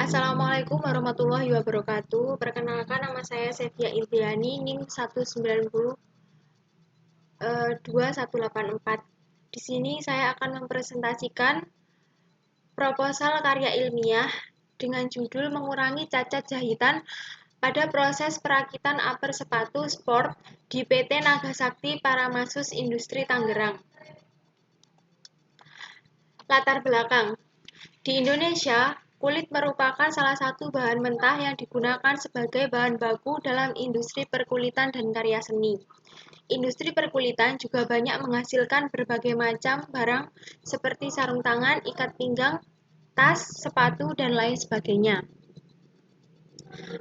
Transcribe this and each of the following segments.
Assalamualaikum warahmatullahi wabarakatuh. Perkenalkan, nama saya Sevia Indriani, NIM 1902184. Di sini saya akan mempresentasikan proposal karya ilmiah dengan judul mengurangi cacat jahitan pada proses perakitan upper sepatu sport di PT Nagasakti Paramasus Industri Tangerang. Latar belakang. Di Indonesia, kulit merupakan salah satu bahan mentah yang digunakan sebagai bahan baku dalam industri perkulitan dan karya seni. Industri perkulitan juga banyak menghasilkan berbagai macam barang seperti sarung tangan, ikat pinggang, tas, sepatu, dan lain sebagainya.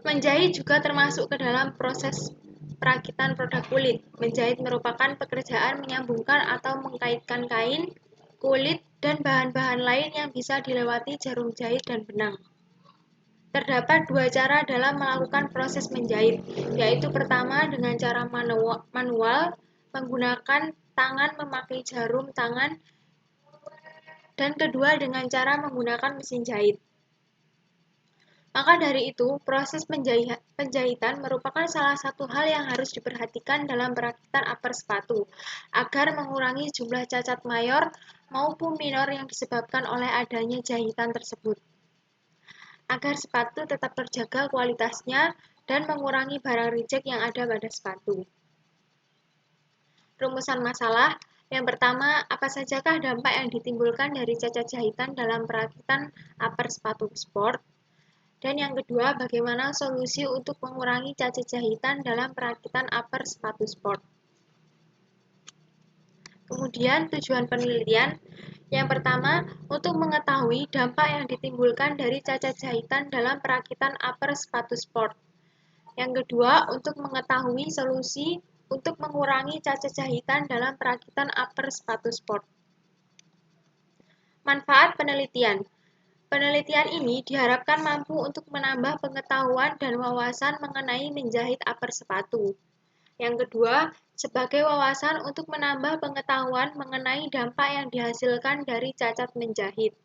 Menjahit juga termasuk ke dalam proses perakitan produk kulit. Menjahit merupakan pekerjaan menyambungkan atau mengkaitkan kain, kulit, dan bahan-bahan lain yang bisa dilewati jarum jahit dan benang. Terdapat dua cara dalam melakukan proses menjahit, yaitu pertama dengan cara manual menggunakan tangan memakai jarum tangan, dan kedua dengan cara menggunakan mesin jahit. Maka dari itu, proses penjahitan merupakan salah satu hal yang harus diperhatikan dalam perakitan upper sepatu, agar mengurangi jumlah cacat mayor maupun minor yang disebabkan oleh adanya jahitan tersebut. Agar sepatu tetap terjaga kualitasnya dan mengurangi barang reject yang ada pada sepatu. Rumusan masalah. Yang pertama, apa sajakah dampak yang ditimbulkan dari cacat jahitan dalam perakitan upper sepatu sport? Dan yang kedua, bagaimana solusi untuk mengurangi cacat jahitan dalam perakitan upper sepatu sport? Kemudian, tujuan penelitian. Yang pertama, untuk mengetahui dampak yang ditimbulkan dari cacat jahitan dalam perakitan upper sepatu sport. Yang kedua, untuk mengetahui solusi untuk mengurangi cacat jahitan dalam perakitan upper sepatu sport. Manfaat penelitian. Penelitian ini diharapkan mampu untuk menambah pengetahuan dan wawasan mengenai menjahit upper sepatu. Yang kedua, sebagai wawasan untuk menambah pengetahuan mengenai dampak yang dihasilkan dari cacat menjahit.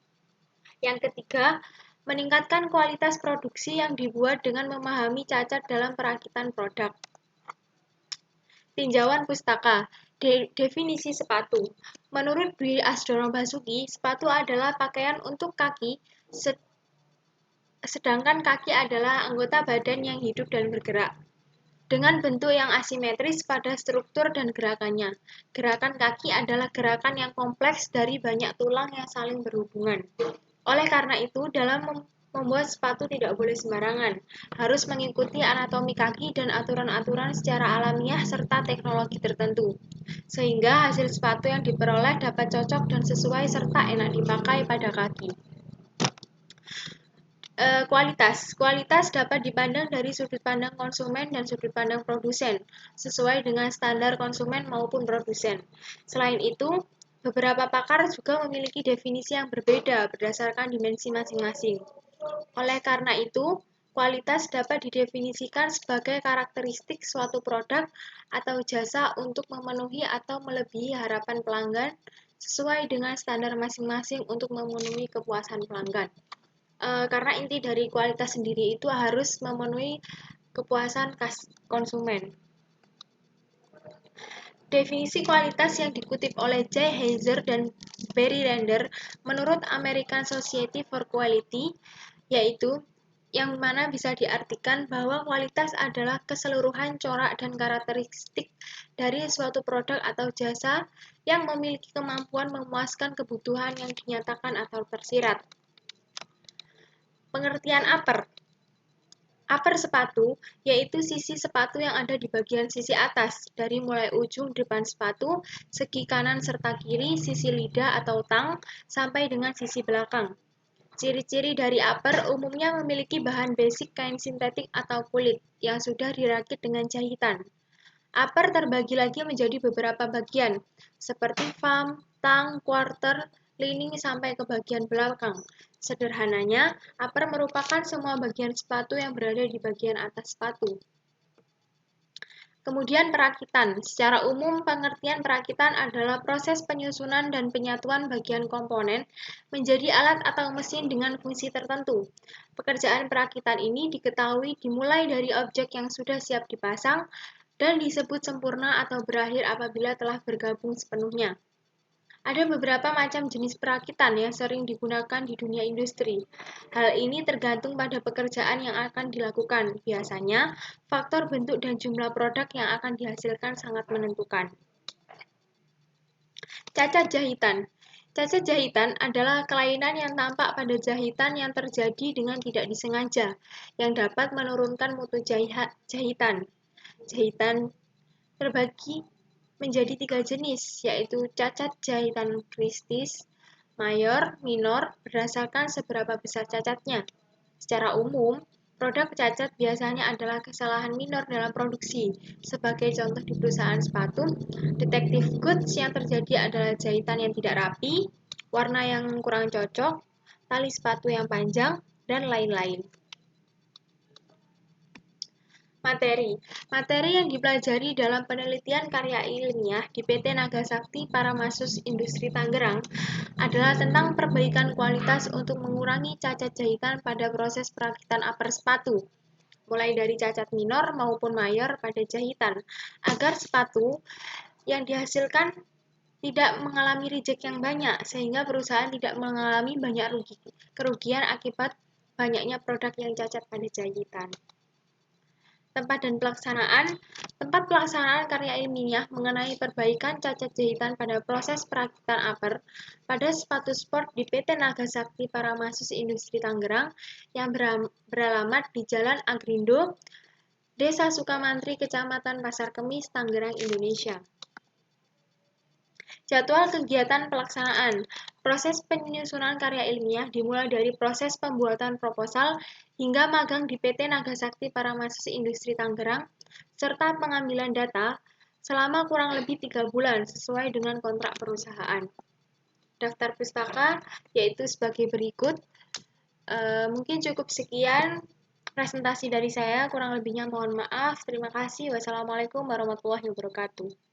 Yang ketiga, meningkatkan kualitas produksi yang dibuat dengan memahami cacat dalam perakitan produk. Tinjauan pustaka. Definisi sepatu. Menurut Dwi Asdono Basuki, sepatu adalah pakaian untuk kaki, sedangkan kaki adalah anggota badan yang hidup dan bergerak. Dengan bentuk yang asimetris pada struktur dan gerakannya. Gerakan kaki adalah gerakan yang kompleks dari banyak tulang yang saling berhubungan. Oleh karena itu, dalam membuat sepatu tidak boleh sembarangan, harus mengikuti anatomi kaki dan aturan-aturan secara alamiah serta teknologi tertentu, sehingga hasil sepatu yang diperoleh dapat cocok dan sesuai serta enak dipakai pada kaki. Kualitas dapat dipandang dari sudut pandang konsumen dan sudut pandang produsen, sesuai dengan standar konsumen maupun produsen. Selain itu, beberapa pakar juga memiliki definisi yang berbeda berdasarkan dimensi masing-masing. Oleh karena itu, kualitas dapat didefinisikan sebagai karakteristik suatu produk atau jasa untuk memenuhi atau melebihi harapan pelanggan sesuai dengan standar masing-masing untuk memenuhi kepuasan pelanggan. Karena inti dari kualitas sendiri itu harus memenuhi kepuasan konsumen. Definisi kualitas yang dikutip oleh J. Heiser dan Barry Render menurut American Society for Quality, yaitu yang mana bisa diartikan bahwa kualitas adalah keseluruhan corak dan karakteristik dari suatu produk atau jasa yang memiliki kemampuan memuaskan kebutuhan yang dinyatakan atau tersirat. Pengertian upper. Upper sepatu, yaitu sisi sepatu yang ada di bagian sisi atas, dari mulai ujung depan sepatu, segi kanan serta kiri, sisi lidah atau tang, sampai dengan sisi belakang. Ciri-ciri dari upper umumnya memiliki bahan basic kain sintetik atau kulit, yang sudah dirakit dengan jahitan. Upper terbagi lagi menjadi beberapa bagian, seperti thumb, tang, quarter, lining sampai ke bagian belakang. Sederhananya, upper merupakan semua bagian sepatu yang berada di bagian atas sepatu. Kemudian perakitan. Secara umum, pengertian perakitan adalah proses penyusunan dan penyatuan bagian komponen menjadi alat atau mesin dengan fungsi tertentu. Pekerjaan perakitan ini diketahui dimulai dari objek yang sudah siap dipasang dan disebut sempurna atau berakhir apabila telah bergabung sepenuhnya. Ada beberapa macam jenis perakitan yang sering digunakan di dunia industri. Hal ini tergantung pada pekerjaan yang akan dilakukan. Biasanya, faktor bentuk dan jumlah produk yang akan dihasilkan sangat menentukan. Cacat jahitan. Cacat jahitan adalah kelainan yang tampak pada jahitan yang terjadi dengan tidak disengaja, yang dapat menurunkan mutu jahitan. Jahitan terbagi menjadi 3 jenis, yaitu cacat jahitan kritis, mayor, minor, berdasarkan seberapa besar cacatnya. Secara umum, produk cacat biasanya adalah kesalahan minor dalam produksi. Sebagai contoh di perusahaan sepatu, defective goods yang terjadi adalah jahitan yang tidak rapi, warna yang kurang cocok, tali sepatu yang panjang, dan lain-lain. Materi yang dipelajari dalam penelitian karya ilmiah di PT Nagasakti Paramasus Industri Tangerang adalah tentang perbaikan kualitas untuk mengurangi cacat jahitan pada proses perakitan upper sepatu, mulai dari cacat minor maupun mayor pada jahitan, agar sepatu yang dihasilkan tidak mengalami reject yang banyak, sehingga perusahaan tidak mengalami banyak kerugian akibat banyaknya produk yang cacat pada jahitan. Tempat pelaksanaan karya ilmiah mengenai perbaikan cacat jahitan pada proses perakitan upper pada sepatu sport di PT Nagasakti Paramasus Industri Tangerang yang beralamat di Jalan Agrindo, Desa Sukamantri, Kecamatan Pasar Kemis, Tangerang, Indonesia. Jadwal kegiatan pelaksanaan. Proses penyusunan karya ilmiah dimulai dari proses pembuatan proposal hingga magang di PT Nagasakti Paramasus Industri Tangerang, serta pengambilan data selama kurang lebih 3 bulan sesuai dengan kontrak perusahaan. Daftar pustaka yaitu sebagai berikut. Mungkin cukup sekian presentasi dari saya, kurang lebihnya mohon maaf. Terima kasih. Wassalamualaikum warahmatullahi wabarakatuh.